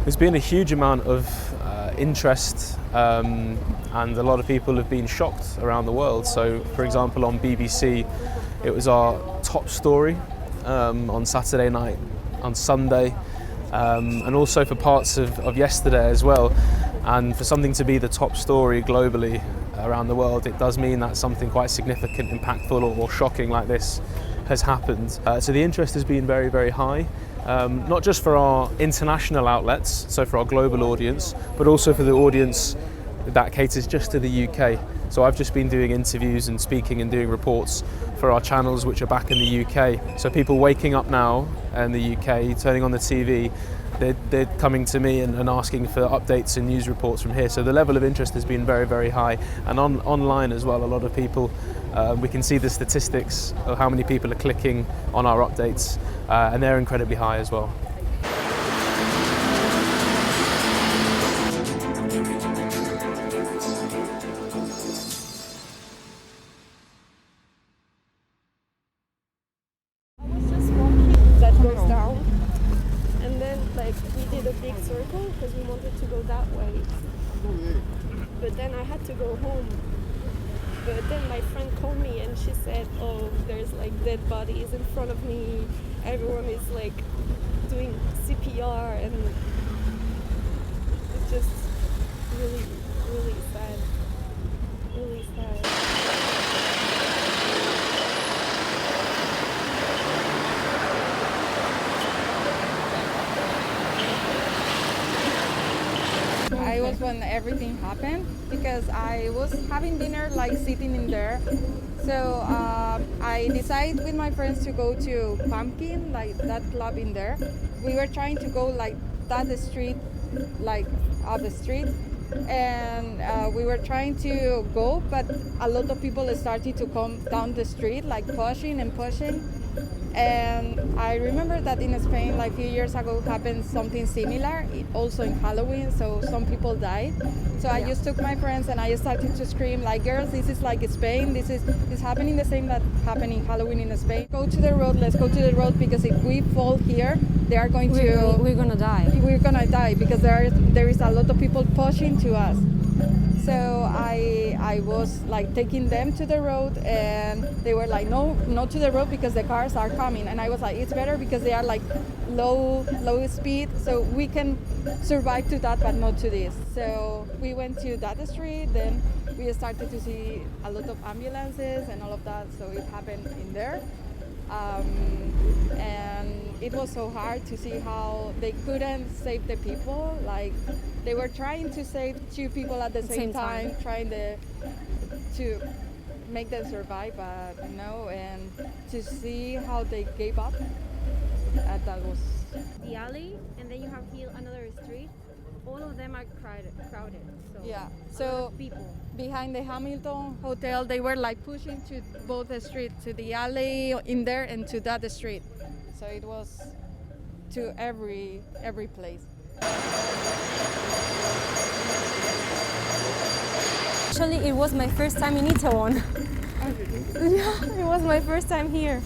There's been a huge amount of interest and a lot of people have been shocked around the world. So, for example, on BBC, it was our top story on Saturday night, on Sunday, and also for parts of yesterday as well. And for something to be the top story globally around the world, it does mean that something quite significant, impactful or shocking like this has happened. So the interest has been very, very high, not just for our international outlets, so for our global audience, but also for the audience that caters just to the UK. So I've just been doing interviews and speaking and doing reports for our channels which are back in the UK. So people waking up now in the UK, turning on the TV, they're coming to me and asking for updates and news reports from here. So the level of interest has been very, very high. And online as well, a lot of people, we can see the statistics of how many people are clicking on our updates, and they're incredibly high as well. We did a big circle because we wanted to go that way, but then I had to go home. But then my friend called me and she said, oh, there's like dead bodies in front of me, everyone is like doing CPR, and it's just really, really sad, really sad. I was when everything happened because I was having dinner like sitting in there. So I decided with my friends to go to Pumpkin, like that club in there. We were trying to go like that street, like up the street. And we were trying to go, but a lot of people started to come down the street, like pushing and pushing. And I remember that in Spain, like a few years ago, happened something similar, also in Halloween, so some people died. So I just took my friends and I started to scream, like, girls, this is like Spain, this is happening the same that happened in Halloween in Spain. Go to the road, let's go to the road, because if we fall here, they are going to... We're gonna die. We're gonna die, because there is a lot of people pushing to us. So I was like taking them to the road, and they were like, no, not to the road because the cars are coming. And I was like, it's better because they are like low speed, so we can survive to that, but not to this. So we went to that street, then we started to see a lot of ambulances and all of that, so it happened in there. And it was so hard to see how they couldn't save the people. Like they were trying to save two people at the same time, trying to make them survive, but no. And to see how they gave up, that was the alley, and then you have here another street. All of them are crowded. So yeah. So people behind the Hamilton Hotel, they were like pushing to both the streets, to the alley in there and to that street. So it was to every place. Actually, it was my first time in Itaewon. Yeah, it was my first time here.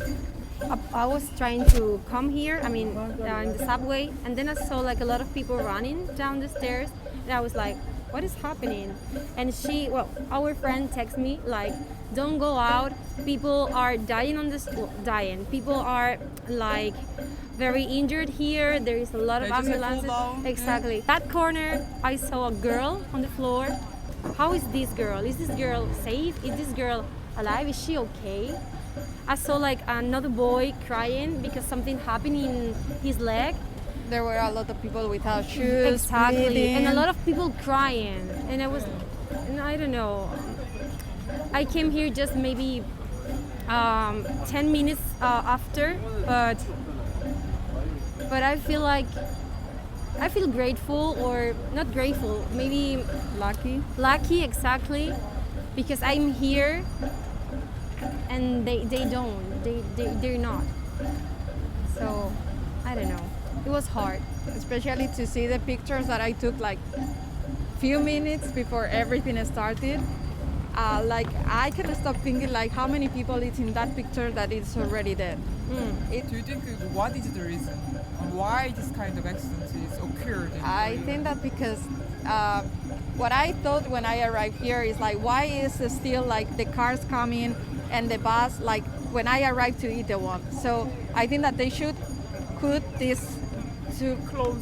I was trying to come here, I mean, in the subway, and then I saw like a lot of people running down the stairs, and I was like, what is happening? And our friend texted me like, don't go out, people are dying on the dying. People are like very injured here, there is a lot of ambulances. Exactly. That corner, I saw a girl on the floor. How is this girl? Is this girl safe? Is this girl alive? Is she okay? I saw like another boy crying because something happened in his leg. There were a lot of people without shoes, exactly, bleeding. And a lot of people crying. And I don't know. I came here just maybe 10 minutes after, but I feel grateful, or not grateful, maybe lucky, exactly, because I'm here. And they're not. So I don't know. It was hard, especially to see the pictures that I took like few minutes before everything started. Like I can't stop thinking like how many people is in that picture that is already dead. Do you think what is the reason? why this kind of accidents occurred? I think that because what I thought when I arrived here is like, why is it still like the cars coming and the bus like when I arrived to Itaewon? So I think that they should put this to close.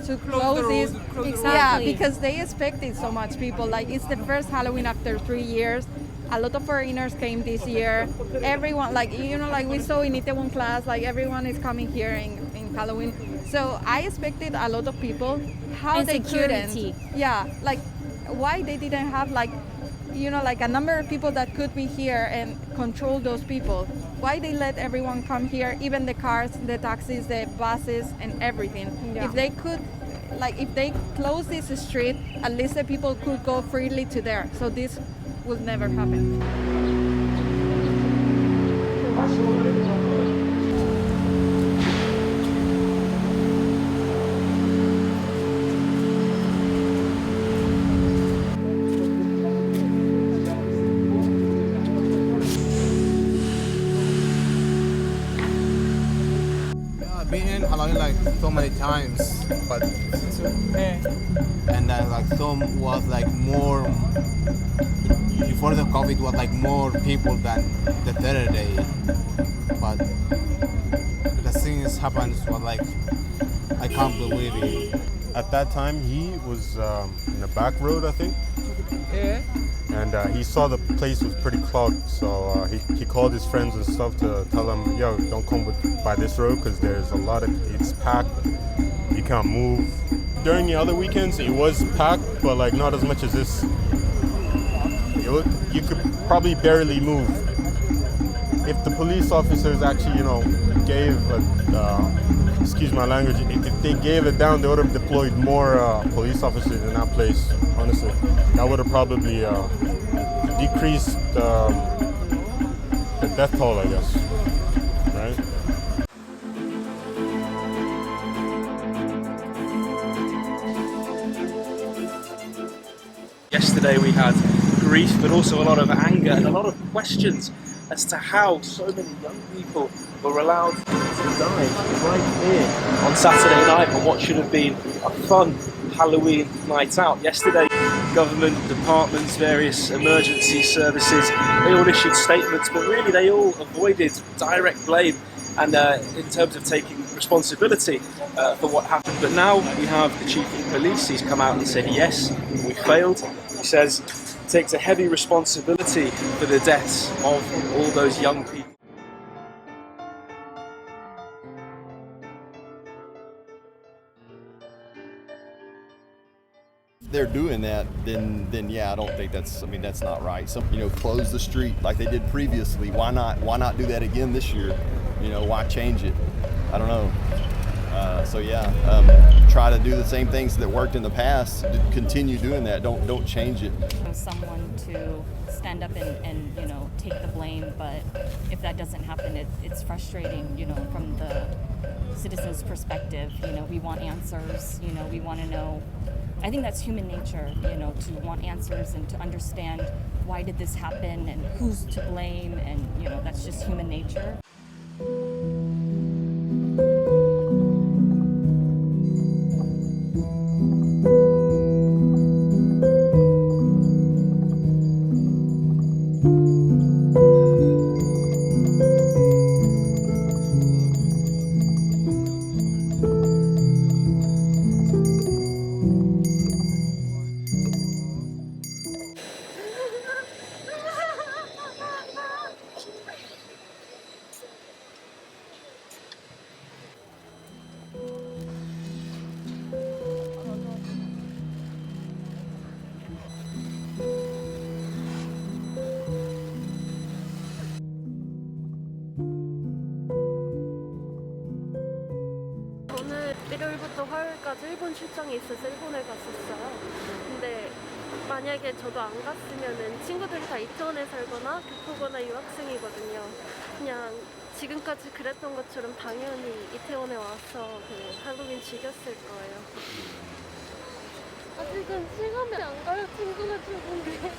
To close this. Yeah, because they expected so much people. Like it's the first Halloween after 3 years. A lot of foreigners came this year. Everyone, like like we saw in Itaewon class, like everyone is coming here in Halloween. So I expected a lot of people. How And they security. couldn't? Yeah, like why they didn't have like like a number of people that could be here and control those people. Why they let everyone come here, even the cars, the taxis, the buses, and everything. Yeah. If they could, if they close this street, at least the people could go freely to there. So this would never happen. I've been in Halloween like so many times, but and like some was like more before the COVID was like more people than the third day, but the things happens was like I can't believe it. At that time, he was in a back road, I think, Yeah. and he saw the place was pretty clogged, so he called his friends and stuff to tell them, yo, don't come by this road because there's a lot of, it's packed, you can't move. During the other weekends, it was packed, but like not as much as this. You could probably barely move. If the police officers actually, gave excuse my language, if they gave it down, they would have deployed more police officers in that place, honestly. That would have probably decreased the death toll, I guess, right? Yesterday we had grief, but also a lot of anger and a lot of questions as to how so many young people were allowed to die right here on Saturday night on what should have been a fun Halloween night out. Yesterday, government departments, various emergency services, they all issued statements, but really they all avoided direct blame and in terms of taking responsibility for what happened. But now we have the chief of police. He's come out and said, yes, we failed. He says he takes a heavy responsibility for the deaths of all those young people. They're doing that, then yeah, I don't think that's not right. So, close the street like they did previously. Why not do that again this year? Why change it? I don't know. Try to do the same things that worked in the past. Continue doing that. Don't change it. Someone to stand up and take the blame, but if that doesn't happen, it's frustrating. From the citizens' perspective, we want answers. We want to know. I think that's human nature, to want answers and to understand why did this happen and who's to blame, and that's just human nature. 일요일부터 화요일까지 일본 출장이 있어서 일본에 갔었어요. 근데 만약에 저도 안 갔으면은 친구들이 다 이태원에 살거나 교포거나 유학생이거든요. 그냥 지금까지 그랬던 것처럼 당연히 이태원에 와서 할로윈 즐겼을 거예요. 아직은 실감이 안 가요. 친구가 죽은 게.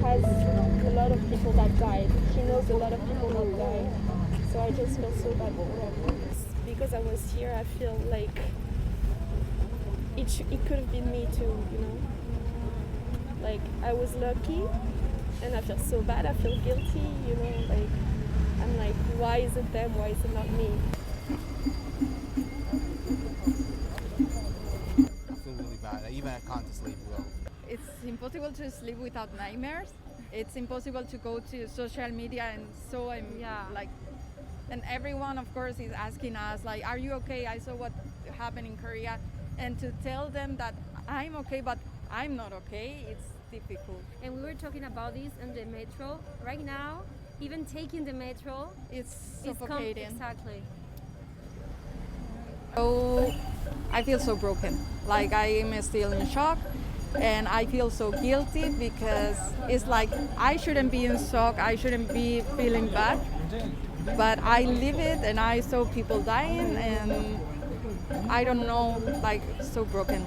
has a lot of people that died. He knows a lot of people that died. So I just feel so bad for him. Because I was here, I feel like it could have been me too, you know? Like, I was lucky, and I feel so bad, I feel guilty, you know? Like, I'm like, why is it them, why is it not me? I feel really bad. Even I can't sleep well. It's impossible to sleep without nightmares. It's impossible to go to social media and so I'm like, and everyone of course is asking us like, are you okay? I saw what happened in Korea, and to tell them that I'm okay but I'm not okay, it's difficult. And we were talking about this in the metro. Right now, even taking the metro, it's suffocating. Exactly. So I feel so broken. Like I am still in shock. And I feel so guilty because it's like I shouldn't be in shock, I shouldn't be feeling bad, but I live it and I saw people dying and I don't know, like so broken.